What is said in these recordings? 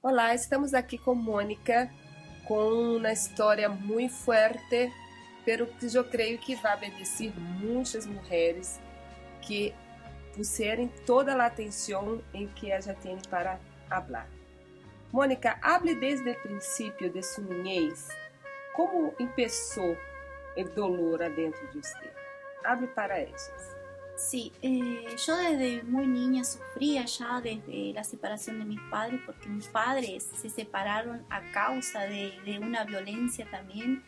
Olá, estamos aqui com Mônica, com uma história muito forte, pero que eu creio que vai bendecir muitas mulheres que puserem toda a atenção em que ela tem para falar. Mônica, hable desde o princípio de sua niñez. Como começou o dolor adentro de você? Hable para elas. Sí, yo desde muy niña sufría ya desde la separación de mis padres, porque mis padres se separaron a causa de una violencia también.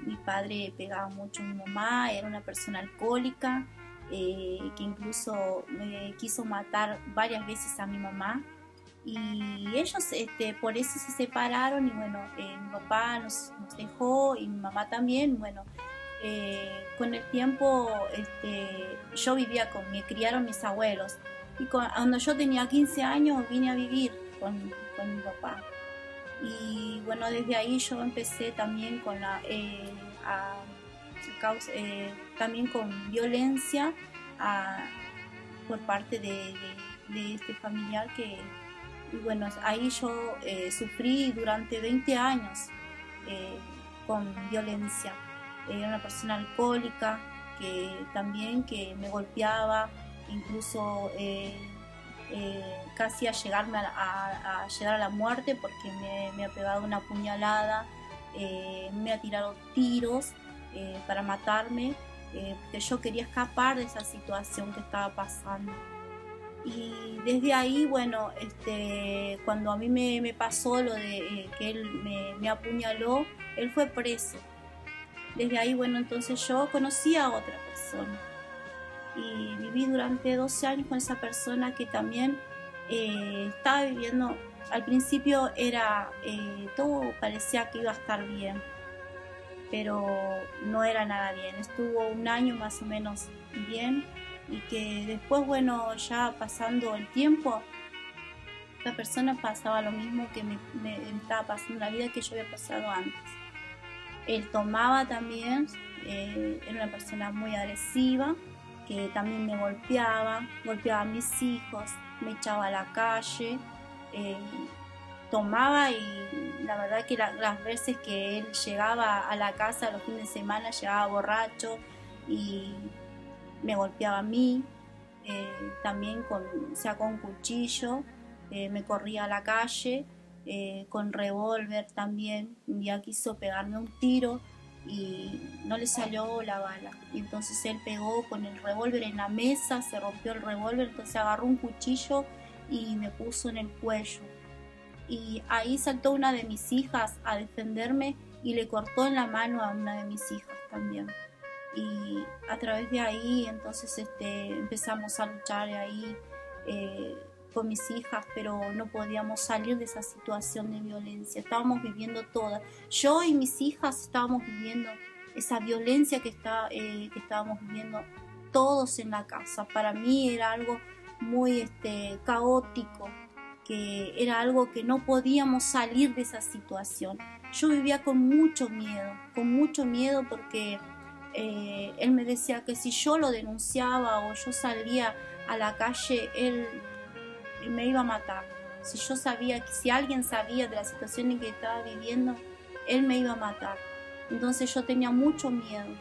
Mi padre pegaba mucho a mi mamá, era una persona alcohólica, que incluso me quiso matar varias veces a mi mamá. Y ellos por eso se separaron y bueno, mi papá nos dejó y mi mamá también. Bueno, con el tiempo yo vivía me criaron mis abuelos y cuando yo tenía 15 años vine a vivir con mi papá. Y bueno, desde ahí yo empecé también con también con violencia a, por parte de este familiar y bueno, ahí yo sufrí durante 20 años con violencia. Era una persona alcohólica que también que me golpeaba, incluso casi a llegarme a llegar a la muerte porque me ha pegado una puñalada, me ha tirado tiros para matarme, porque yo quería escapar de esa situación que estaba pasando. Y desde ahí, bueno, cuando a mí me pasó lo de que él me apuñaló, él fue preso. Desde ahí, bueno, entonces yo conocí a otra persona y viví durante 12 años con esa persona que también estaba viviendo. Al principio era todo parecía que iba a estar bien, pero no era nada bien. Estuvo un año más o menos bien y que después, bueno, ya pasando el tiempo, la persona pasaba lo mismo que me estaba pasando en la vida que yo había pasado antes. Él tomaba también, era una persona muy agresiva, que también me golpeaba a mis hijos, me echaba a la calle, eh, tomaba y la verdad que las veces que él llegaba a la casa los fines de semana llegaba borracho y me golpeaba a mí, también sacó un cuchillo, me corría a la calle, con revólver también. Un día quiso pegarme un tiro y no le salió la bala. Y entonces él pegó con el revólver en la mesa, se rompió el revólver, entonces agarró un cuchillo y me puso en el cuello. Y ahí saltó una de mis hijas a defenderme y le cortó en la mano a una de mis hijas también. Y a través de ahí entonces empezamos a luchar ahí con mis hijas, pero no podíamos salir de esa situación de violencia. Estábamos viviendo todas. Yo y mis hijas estábamos viviendo esa violencia que estábamos viviendo todos en la casa. Para mí era algo muy caótico, que era algo que no podíamos salir de esa situación. Yo vivía con mucho miedo porque él me decía que si yo lo denunciaba o yo salía a la calle, él me iba a matar. Si alguien sabía de la situación en que estaba viviendo, él me iba a matar. Entonces yo tenía mucho miedo.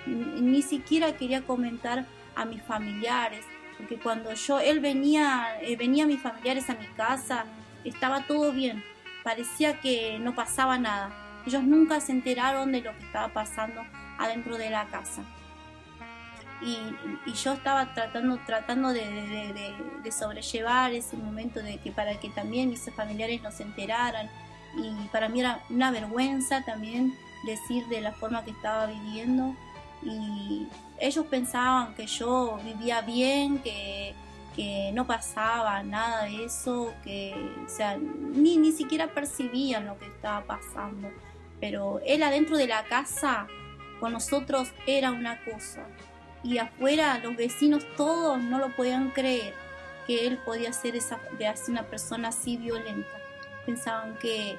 Ni siquiera quería comentar a mis familiares, porque cuando él venía mis familiares a mi casa, estaba todo bien. Parecía que no pasaba nada. Ellos nunca se enteraron de lo que estaba pasando adentro de la casa. Y yo estaba tratando de sobrellevar ese momento para que también mis familiares nos enteraran, y para mí era una vergüenza también decir de la forma que estaba viviendo, y ellos pensaban que yo vivía bien, que no pasaba nada de eso, o sea, ni siquiera percibían lo que estaba pasando, pero él adentro de la casa con nosotros era una cosa, y afuera los vecinos todos no lo podían creer que él podía ser una persona así violenta. Pensaban que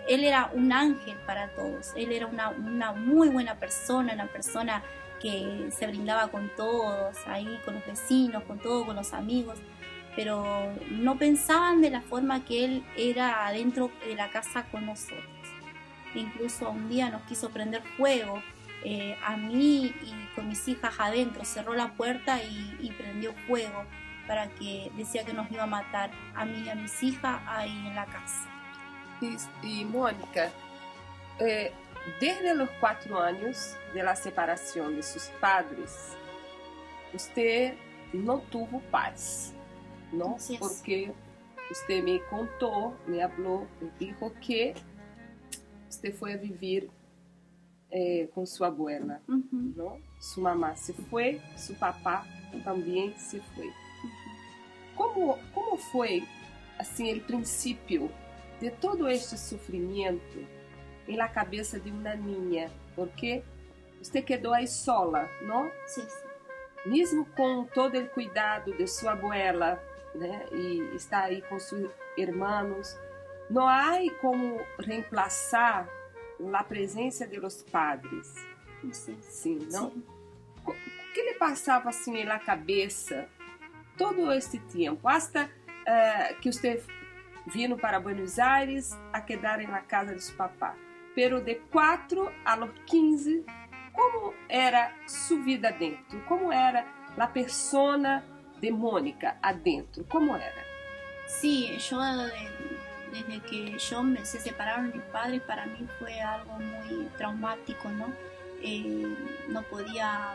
él era un ángel para todos, él era una muy buena persona, una persona que se brindaba con todos, ahí con los vecinos, con todos, con los amigos, pero no pensaban de la forma que él era adentro de la casa con nosotros. Incluso un día nos quiso prender fuego a mí y con mis hijas adentro, cerró la puerta y prendió fuego para que decía que nos iba a matar a mí y a mis hijas ahí en la casa. Y Mónica, desde los 4 años de la separación de sus padres, usted no tuvo paz, ¿no? Porque usted me contó, me habló, me dijo que usted fue a vivir con su abuela, ¿no? Su mamá se fue, su papá también se fue. ¿Cómo fue assim el principio de todo este sufrimiento en la cabeza de una niña? Porque usted quedó ahí sola, ¿no? Sí, sí. Mesmo con todo el cuidado de su abuela, né? Y está ahí con sus hermanos, no hay como reemplazar la presencia de los padres. Sí, sí, ¿no? Sí. ¿Qué le pasaba assim en la cabeza todo este tiempo, hasta que usted vino para Buenos Aires a quedar en la casa de su papá? Pero de 4 a los 15, ¿cómo era su vida dentro? ¿Cómo era la persona de Mónica adentro? ¿Cómo era? Sí, yo desde que se separaron mis padres, para mí fue algo muy traumático, ¿no? No podía,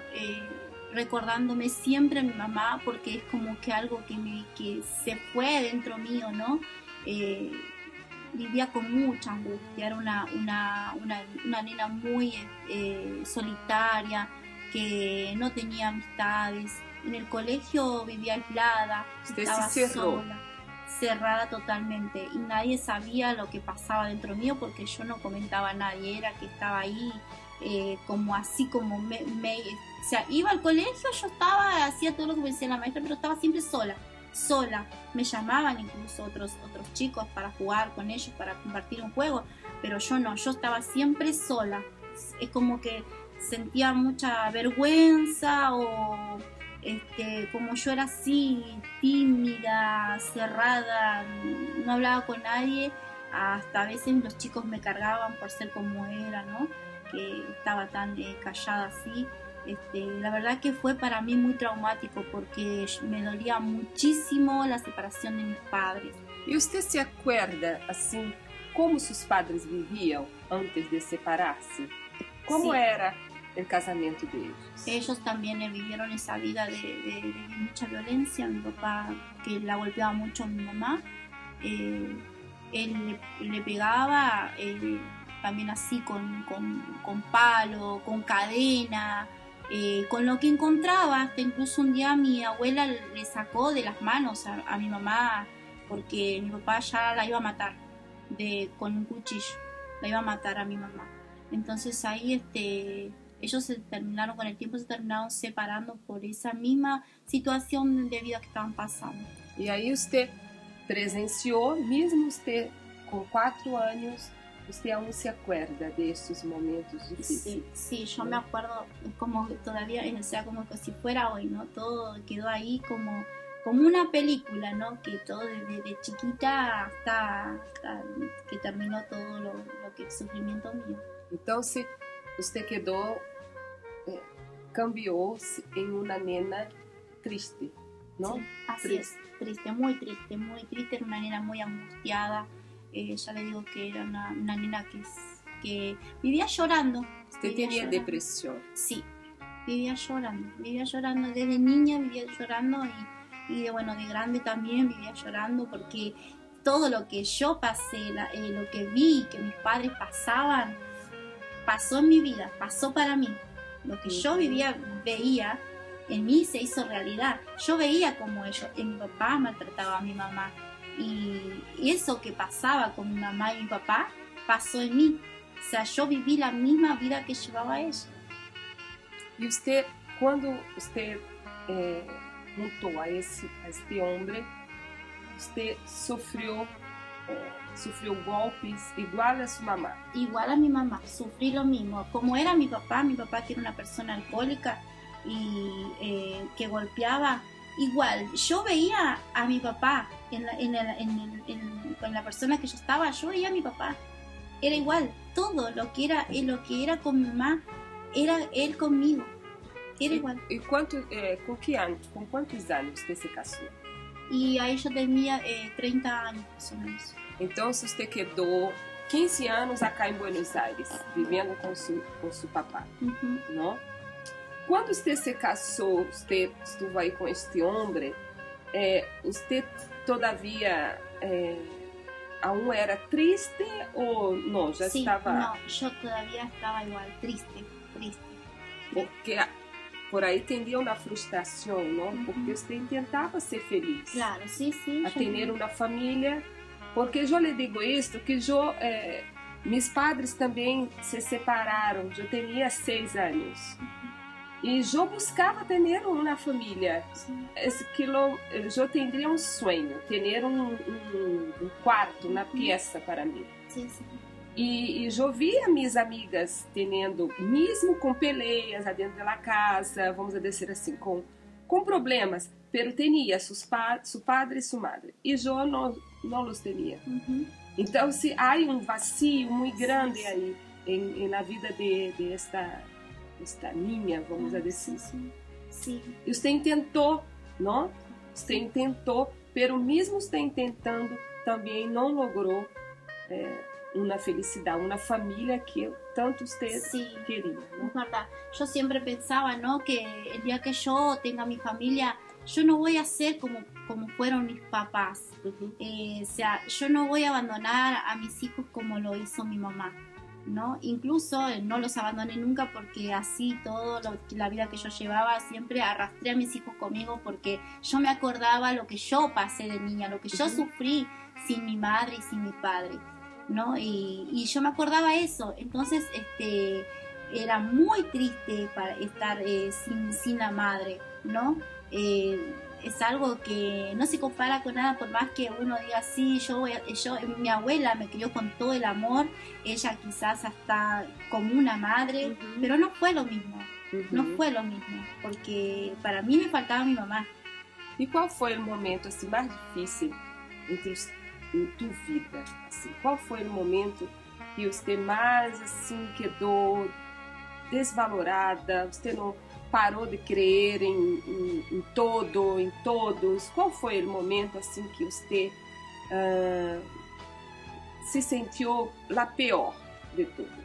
recordándome siempre a mi mamá, porque es como que algo que se fue dentro mío, ¿no? Vivía con mucha angustia, era una nena muy solitaria, que no tenía amistades. En el colegio vivía aislada, estaba sola, cerrada totalmente, y nadie sabía lo que pasaba dentro mío porque yo no comentaba a nadie, era que estaba ahí como así como o sea, iba al colegio, yo estaba, hacía todo lo que me decía la maestra, pero estaba siempre sola. Me llamaban incluso otros chicos para jugar con ellos, para compartir un juego, pero yo no, yo estaba siempre sola. Es como que sentía mucha vergüenza, o como yo era así tímida, cerrada, no hablaba con nadie, hasta a veces los chicos me cargaban por ser como era, ¿no? Que estaba tan callada así. La verdad que fue para mí muy traumático porque me dolía muchísimo la separación de mis padres. ¿Y usted se acuerda así cómo sus padres vivían antes de separarse? ¿Cómo era el casamiento de ellos? Ellos también vivieron esa vida de mucha violencia. Mi papá, que la golpeaba mucho a mi mamá, él le pegaba también así con palo, con cadena, con lo que encontraba. Hasta incluso un día mi abuela le sacó de las manos a mi mamá, porque mi papá ya la iba a matar con un cuchillo, la iba a matar a mi mamá. Entonces ahí ellos con el tiempo se terminaron separando por esa misma situación de vida que estaban pasando. Y ahí usted presenció, mismo usted con 4 años, usted aún se acuerda de estos momentos difíciles. Sí, yo me acuerdo como todavía, o sea, como que si fuera hoy, ¿no? Todo quedó ahí como una película, ¿no? Que todo desde chiquita hasta que terminó todo lo que el sufrimiento mío. Entonces, usted quedó, cambió en una nena triste, ¿no? Sí, así es, triste, era una nena muy angustiada. Ya le digo que era una nena que vivía llorando. ¿Usted tenía depresión? Sí, vivía llorando desde niña, vivía llorando y de grande también vivía llorando, porque todo lo que yo pasé, lo que vi que mis padres pasaban, pasó en mi vida, pasó para mí. Lo que yo veía, en mí se hizo realidad. Yo veía como mi papá maltrataba a mi mamá. Y eso que pasaba con mi mamá y mi papá pasó en mí. O sea, yo viví la misma vida que llevaba ella. Y usted, cuando usted juntó a este hombre, usted sufrió golpes igual a su mamá. Igual a mi mamá, sufrí lo mismo. Como era mi papá que era una persona alcohólica y que golpeaba, igual, yo veía a mi papá con la persona que yo estaba, yo veía a mi papá. Era igual, todo lo que era con mi mamá, era él conmigo. Era igual. E com quantos anos você se casou? Y ahí yo tenía 30 años más o menos. Então você quedou 15 anos acá em Buenos Aires, vivendo com seu papá, não? Quando você se casou, você estuvo aí com este homem, você todavia aún era triste ou não? Já sí, estava... No, yo todavía estaba igual, triste. Porque por aí tendia uma frustração, não? Porque você tentava ser feliz. Claro, sí. A ter uma família. Porque eu lhe digo isto, que meus padres também se separaram. Eu tinha 6 anos. E eu buscava ter uma família. Eu teria sonho, ter um quarto, uma peça para mim. Sí. E eu via minhas amigas tendo, mesmo com peleias dentro da casa, vamos dizer assim, com problemas, pero tinha seu padre e sua madre. E eu não os tinha. Então, se há vazio muito grande aí na vida de esta niña, vamos dizer assim. Sí. E você tentou, não? Você tentou, pero mesmo você tentando, também não logrou una felicidad, una familia que tanto usted quería, ¿no? Es verdad. Yo siempre pensaba, ¿no? Que el día que yo tenga mi familia, yo no voy a ser como fueron mis papás. O sea, yo no voy a abandonar a mis hijos como lo hizo mi mamá, ¿no? Incluso no los abandoné nunca porque así la vida que yo llevaba, siempre arrastré a mis hijos conmigo porque yo me acordaba lo que yo pasé de niña, lo que yo sufrí sin mi madre y sin mi padre, ¿no? Y yo me acordaba eso, entonces era muy triste para estar sin la madre, ¿no? Es algo que no se compara con nada, por más que uno diga, sí, mi abuela me crió con todo el amor, ella quizás hasta como una madre, pero no fue lo mismo, no fue lo mismo, porque para mí me faltaba mi mamá. E qual foi o momento assim, mais difícil em tua vida? Assim, qual foi o momento que você mais assim, quedou desvalorada, você não parou de crer em todos? Qual foi o momento assim que você se sentiu la peor de todas?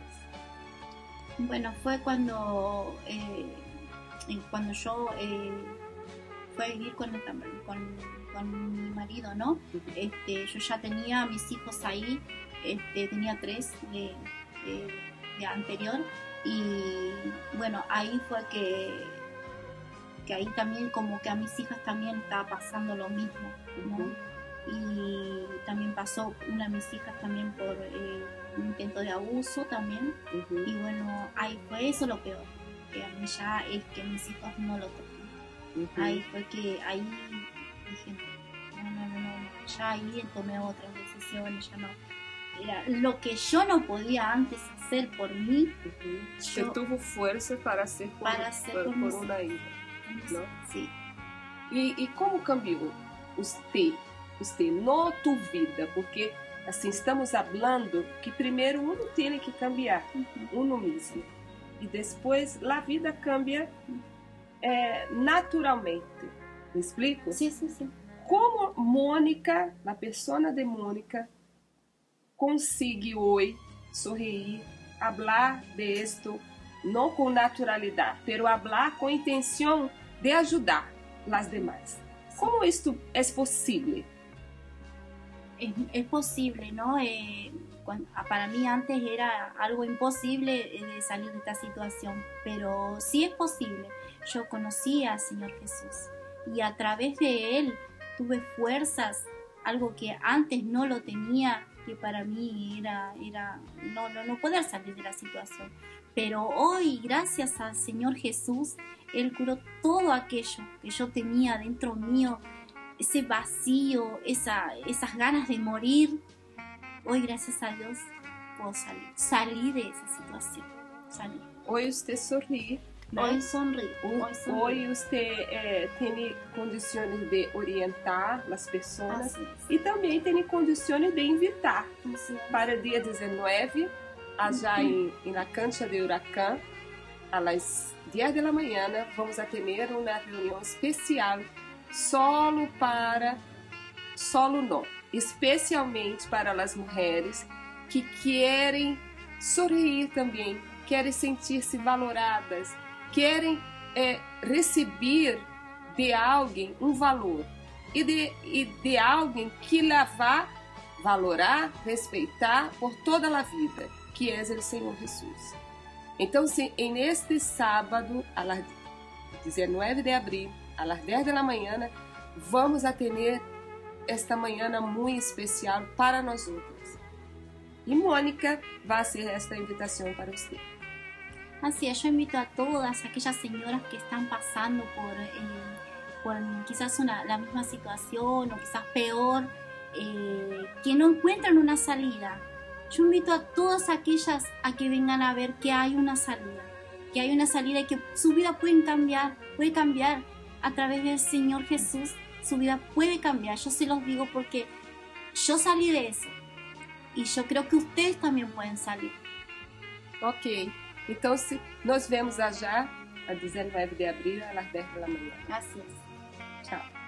Bueno, fue cuando yo fui a vivir con mi marido, ¿no? Yo ya tenía mis hijos ahí, tenía 3 de anterior, y bueno, ahí fue que ahí también como que a mis hijas también estaba pasando lo mismo, ¿no? Y también pasó una de mis hijas también por un intento de abuso también, y bueno, ahí fue eso lo peor, que a mí ya es que mis hijos no lo toquen. Ahí fue que ahí dije, no, ya ahí tomé otras decisiones, ya no. Era lo que yo no podía antes hacer por mí. Yo tuvo fuerza para hacer por una hija, ¿no? Sí. E como cambiou você na tua vida? Porque assim estamos falando que primeiro uno tem que cambiar uno mesmo, e depois a vida cambia naturalmente. ¿Me explico? Sí. Como Mônica, a persona de Mônica, consegue hoje sorrir, falar de esto não com naturalidade, pero falar com intenção de ajudar as demais. Como isto é possível? Es posible, ¿no? Para mí antes era algo imposible de salir de esta situación, pero sí es posible. Yo conocí al Señor Jesús y a través de Él tuve fuerzas, algo que antes no lo tenía, que para mí era no poder salir de la situación. Pero hoy, gracias al Señor Jesús, Él curó todo aquello que yo tenía dentro mío, ese vacío, esas ganas de morir. Hoy, gracias a Dios, puedo salir de esa situación. Hoje você sorri, né? Hoy sonríe. Hoy você tem condições de orientar as pessoas e também tem condições de invitar para o dia 19, allá em la cancha de Huracán, a las 10 da manhã, vamos a ter uma reunião especial especialmente para as mulheres que querem sorrir também, querem sentir-se valoradas, querem receber de alguém um valor e de alguém que la vá valorar, respeitar por toda a vida, que é o Senhor Jesus. Então, em este sábado, a las 19 de abril, a las 10 da manhã, vamos a ter esta manhã muito especial para nós outras. E Mônica vai fazer esta invitação para você. Así es, yo invito a todas aquellas señoras que están pasando por quizás la misma situación o quizás peor, que no encuentran una salida. Yo invito a todas aquellas a que vengan a ver que hay una salida y que su vida puede cambiar a través del Señor Jesús. Su vida puede cambiar, yo se los digo porque yo salí de eso y yo creo que ustedes también pueden salir. Ok, então nos vemos allá a 19 de abril, às 10 da manhã. Así es. Tchau.